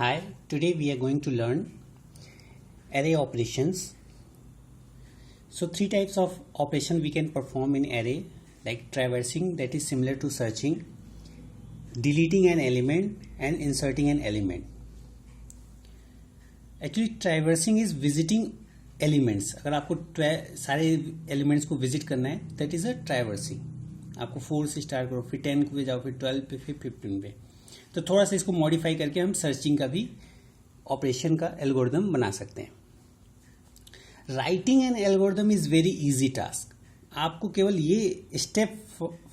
Hi, today we are going to learn array operations. So three types of operation we can perform in array, like traversing, that is similar to searching, deleting an element and inserting an element. Actually traversing is visiting elements. अगर आपको सारे elements को visit करना है, that is a traversing. आपको 4 से start करो, फिर 10 पे जाओ, फिर 12 पे, फिर 15 पे. तो थोड़ा सा इसको मॉडिफाई करके हम सर्चिंग का भी ऑपरेशन का एल्गोरिदम बना सकते हैं. Writing an algorithm is very easy task. आपको केवल ये स्टेप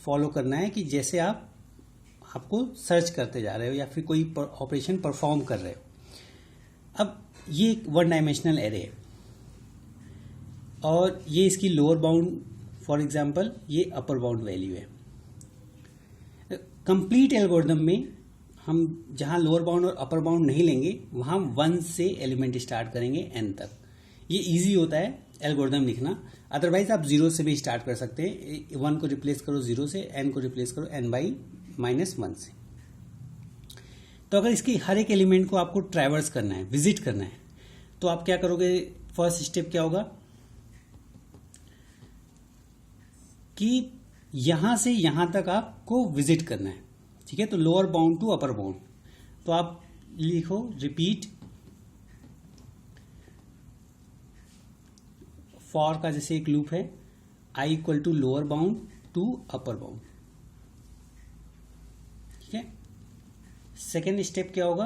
फॉलो करना है कि जैसे आपको सर्च करते जा रहे हो या फिर कोई ऑपरेशन परफॉर्म कर रहे हो. अब ये एक वन डायमेंशनल एरे है और ये इसकी लोअर बाउंड, फॉर एग्जांपल ये अपर बाउंड वैल्यू है. कंप्लीट एल्गोरिदम में हम जहां लोअर बाउंड और अपर बाउंड नहीं लेंगे वहां 1 से एलिमेंट स्टार्ट करेंगे n तक. ये इजी होता है एल्गोरिदम लिखना. अदरवाइज आप 0 से भी स्टार्ट कर सकते हैं. 1 को रिप्लेस करो 0 से, n को रिप्लेस करो n/-1 से. तो अगर इसकी हर एक एलिमेंट को आपको ट्रैवर्स करना है, विजिट करना है, तो आप क्या करोगे? फर्स्ट स्टेप क्या होगा कि यहां से यहां तक आपको विजिट करना है. ठीक है, तो lower bound to upper bound. तो आप लिखो रिपीट फॉर का जैसे एक लूप है, i equal to lower bound to upper bound. ठीक है. सेकेंड स्टेप क्या होगा?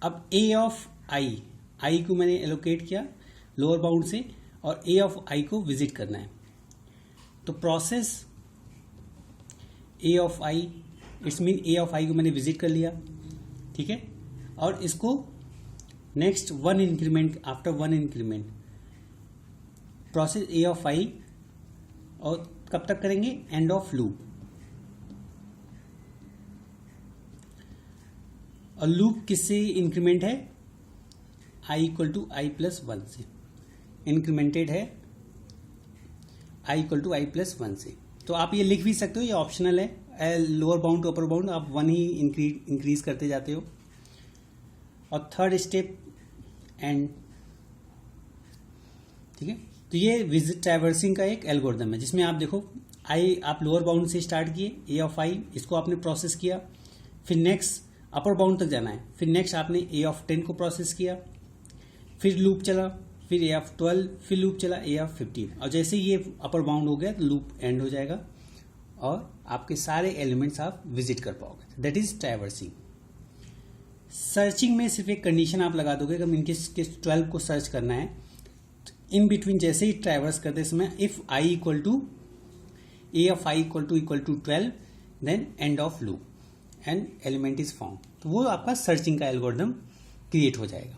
अब a ऑफ i को मैंने एलोकेट किया लोअर बाउंड से और a ऑफ i को विजिट करना है. तो process a of i, it's mean a of i को मैंने विजिट कर लिया. ठीक है, और इसको next 1 increment, after 1 increment process a of i, और कब तक करेंगे? And of loop. और लूप किससे इंक्रीमेंट है? i इक्वल टू i+1 से इंक्रीमेंटेड है, i इक्वल टू i+1 से. तो आप ये लिख भी सकते हो, ये ऑप्शनल है. Lower bound to upper bound आप 1 ही इंक्रीज करते जाते हो. और थर्ड स्टेप एंड. ठीक है, तो ये विजिट ट्रैवर्सिंग का एक एल्गोरिदम है जिसमें आप देखो आप लोअर बाउंड से स्टार्ट किए, a ऑफ i, इसको आपने प्रोसेस किया, फिर नेक्स्ट अपर बाउंड तक जाना है, फिर नेक्स्ट आपने a ऑफ 10 को प्रोसेस किया, फिर लूप चला, फिर a ऑफ 12, फिर लूप चला a ऑफ 15, और जैसे ये अपर बाउंड हो गया तो लूप एंड हो जाएगा और आपके सारे एलिमेंट्स आप विजिट कर पाओगे. That is traversing. सर्चिंग में सिर्फ एक कंडीशन आप लगा दोगे, अगर इनकेस 12 को सर्च करना है, इन बिटवीन जैसे ही ट्रैवर्स करते समय if i equal to a of i equal to 12, then end of loop and element is found. तो वो आपका सर्चिंग का एल्गोरिदम क्रिएट हो जाएगा.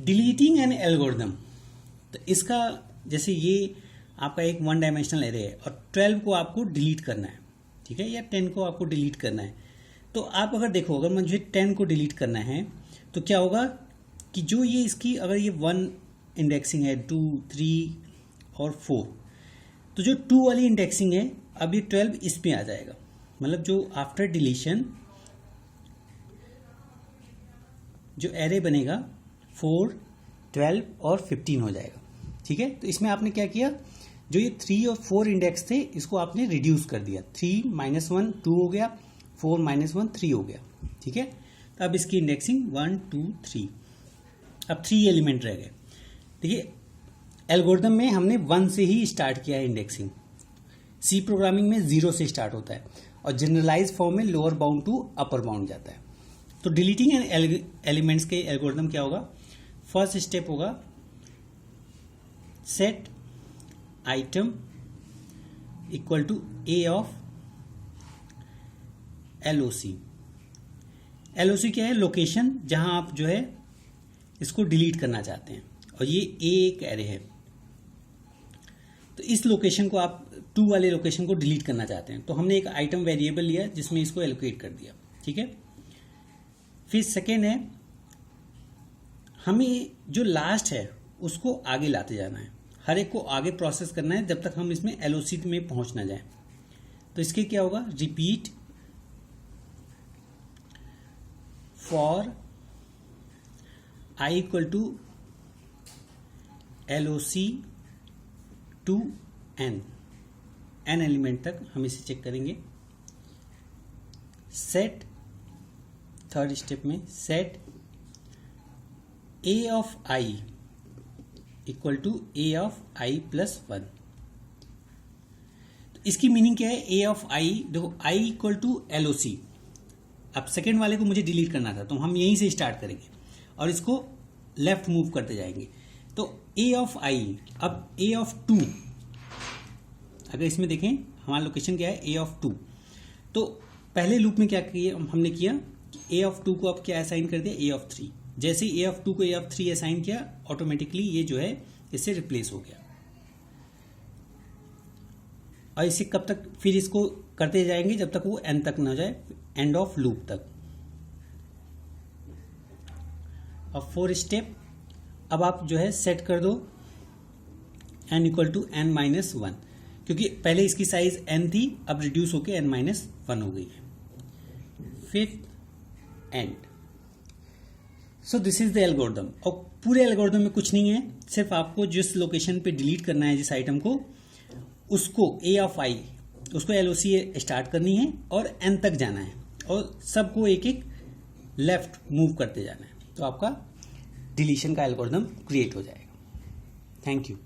डिलीटिंग एन एल्गोरिदम, तो इसका जैसे ये आपका एक 1 डायमेंशनल एरे है और 12 को आपको डिलीट करना है. ठीक है, या 10 को आपको डिलीट करना है. तो आप अगर देखो, अगर मुझे 10 को डिलीट करना है तो क्या होगा कि जो ये इसकी, अगर ये 1 इंडेक्सिंग है, 2, 3 और 4, तो जो 2 वाली इंडेक्सिंग है अब ये 12 इस पे आ जाएगा. मतलब जो आफ्टर डिलीशन जो एरे बनेगा 4, 12 और 15 हो जाएगा. ठीक है, तो इसमें आपने क्या किया, जो ये 3 और 4 इंडेक्स थे इसको आपने रिड्यूस कर दिया. 3-1 2 हो गया, 4-1 3 हो गया. ठीक है, तो अब इसकी इंडेक्सिंग 1, 2, 3, अब 3 एलिमेंट रह गए. देखिए एल्गोरिदम में हमने 1 से ही स्टार्ट किया है इंडेक्सिंग. सी प्रोग्रामिंग में 0 से स्टार्ट होता है और जनरलाइज फॉर्म में lower bound to upper bound जाता है. तो डिलीटिंग एलिमेंट्स के एल्गोरिदम क्या होगा? फर्स्ट स्टेप होगा set item equal to a of LOC. LOC क्या है? लोकेशन जहां आप जो है इसको डिलीट करना चाहते हैं, और ये a एक एरे है. तो इस लोकेशन को आप 2 वाले लोकेशन को डिलीट करना चाहते हैं, तो हमने एक आइटम वेरिएबल लिया जिसमें इसको एलोकेट कर दिया. ठीक है, फिर सेकेंड है, हमें जो लास्ट है उसको आगे लाते जाना है. हर एक को आगे प्रोसेस करना है जब तक हम इसमें LOC में पहुंच ना जाए. तो इसके क्या होगा? Repeat for i equal to LOC to n element तक हम इसे चेक करेंगे। सेट, थर्ड स्टेप में set a of i equal to a of i plus 1। तो इसकी मीनिंग क्या है? a ऑफ i, देखो i इक्वल टू LOC। अब सेकेंड वाले को मुझे डिलीट करना था तो हम यहीं से स्टार्ट करेंगे और इसको लेफ्ट मूव करते जाएंगे। तो a ऑफ i, अब a ऑफ 2, अगर इसमें देखें हमारा लोकेशन क्या है, a ऑफ 2। तो पहले लूप में क्या किया हमने किया, a ऑफ 2 को अब क्या असाइन कर दिया, a ऑफ 3। जैसे ही a ऑफ 2 को a ऑफ 3 असाइन किया, ऑटोमेटिकली ये जो है इससे रिप्लेस हो गया। और इसे कब तक फिर इसको करते जाएंगे जब तक वो n तक ना जाए, एंड ऑफ लूप तक। अब 4 स्टेप, अब आप जो है सेट कर दो n equal to n minus 1, क्योंकि पहले इसकी साइज n थी, अब रिड्यूस होके n माइनस 1 हो गई है। Fifth and. So this is the algorithm. और पूरे एल्गोरिथम में कुछ नहीं है, सिर्फ आपको जिस लोकेशन पे डिलीट करना है जिस आइटम को, उसको a ऑफ i, उसको LOC स्टार्ट करनी है और n तक जाना है और सबको एक एक लेफ्ट मूव करते जाना है, तो आपका डिलीशन का एल्गोरिथम क्रिएट हो जाएगा। Thank you.